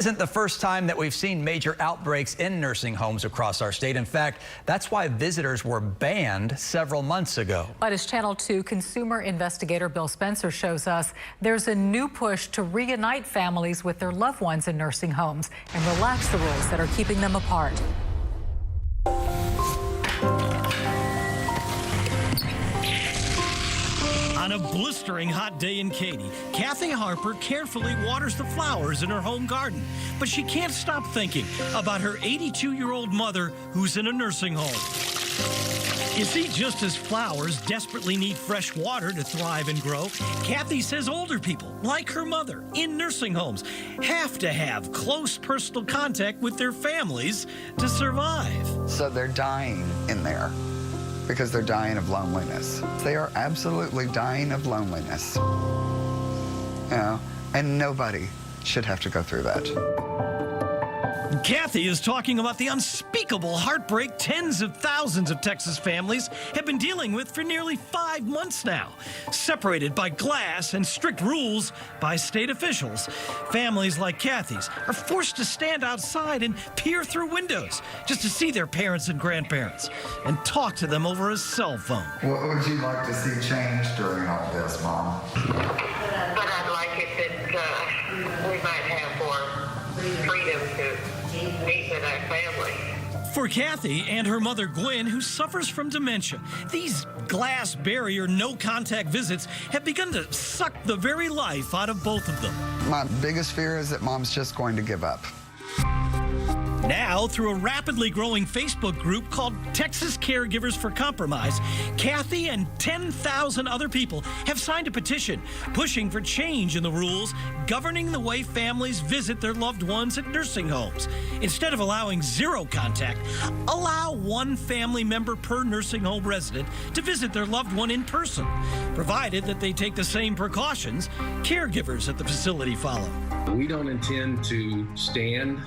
Isn't the first time that we've seen major outbreaks in nursing homes across our state. In fact, that's why visitors were banned several months ago. But as Channel 2 consumer investigator Bill Spencer shows us, there's a new push to reunite families with their loved ones in nursing homes and relax the rules that are keeping them apart. On a blistering hot day in Katy, Kathy Harper carefully waters the flowers in her home garden. But she can't stop thinking about her 82-year-old mother who's in a nursing home. You see, just as flowers desperately need fresh water to thrive and grow, Kathy says older people, like her mother, in nursing homes, have to have close personal contact with their families to survive. So they're dying in there because they're dying of loneliness. They are absolutely dying of loneliness. You know, and nobody should have to go through that. Kathy is talking about the unspeakable heartbreak tens of thousands of Texas families have been dealing with for nearly 5 months now. Separated by glass and strict rules by state officials, families like Kathy's are forced to stand outside and peer through windows just to see their parents and grandparents and talk to them over a cell phone. What would you like to see change during all this, Mom? But I'd like it that we might have more freedom to meet with our family. For Kathy and her mother Gwen, who suffers from dementia, these glass barrier, no contact visits have begun to suck the very life out of both of them. My biggest fear is that Mom's just going to give up. Now, through a rapidly growing Facebook group called Texas Caregivers for Compromise, Kathy and 10,000 other people have signed a petition pushing for change in the rules governing the way families visit their loved ones at nursing homes. Instead of allowing zero contact, allow one family member per nursing home resident to visit their loved one in person, provided that they take the same precautions caregivers at the facility follow. We don't intend to stand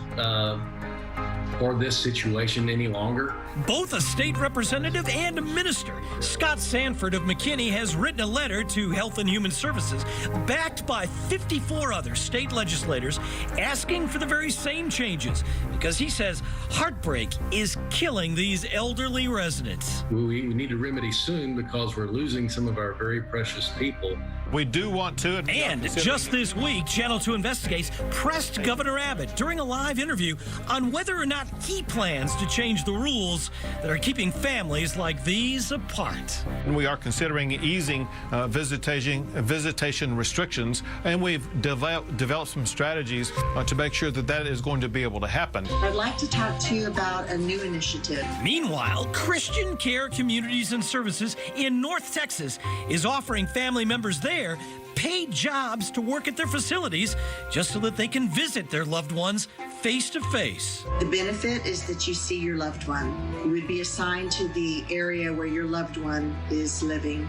for this situation any longer. Both a state representative and a minister, Scott Sanford of McKinney, has written a letter to Health and Human Services, backed by 54 other state legislators, asking for the very same changes, because he says heartbreak is killing these elderly residents. We need a remedy soon because we're losing some of our very precious people. We do want to. And just this week, Channel 2 Investigates pressed Governor Abbott during a live interview on whether or not he plans to change the rules that are keeping families like these apart. And we are considering easing visitation restrictions, and we've developed some strategies to make sure that that is going to be able to happen. I'd like to talk to you about a new initiative. Meanwhile, Christian Care Communities and Services in North Texas is offering family members there paid jobs to work at their facilities just so that they can visit their loved ones face to face. The benefit is that you see your loved one. You would be assigned to the area where your loved one is living.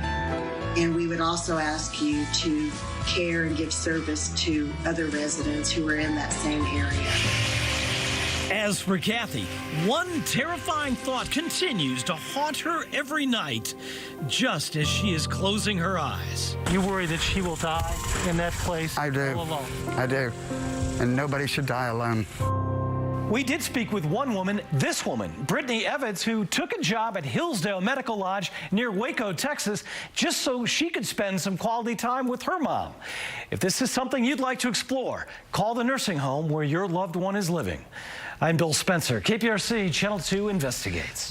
And we would also ask you to care and give service to other residents who are in that same area. As for Kathy, one terrifying thought continues to haunt her every night, just as she is closing her eyes. You worry that she will die in that place? I do. All alone? I do. And nobody should die alone. We did speak with one woman, this woman, Brittany Evans, who took a job at Hillsdale Medical Lodge near Waco, Texas, just so she could spend some quality time with her mom. If this is something you'd like to explore, call the nursing home where your loved one is living. I'm Bill Spencer, KPRC Channel 2 Investigates.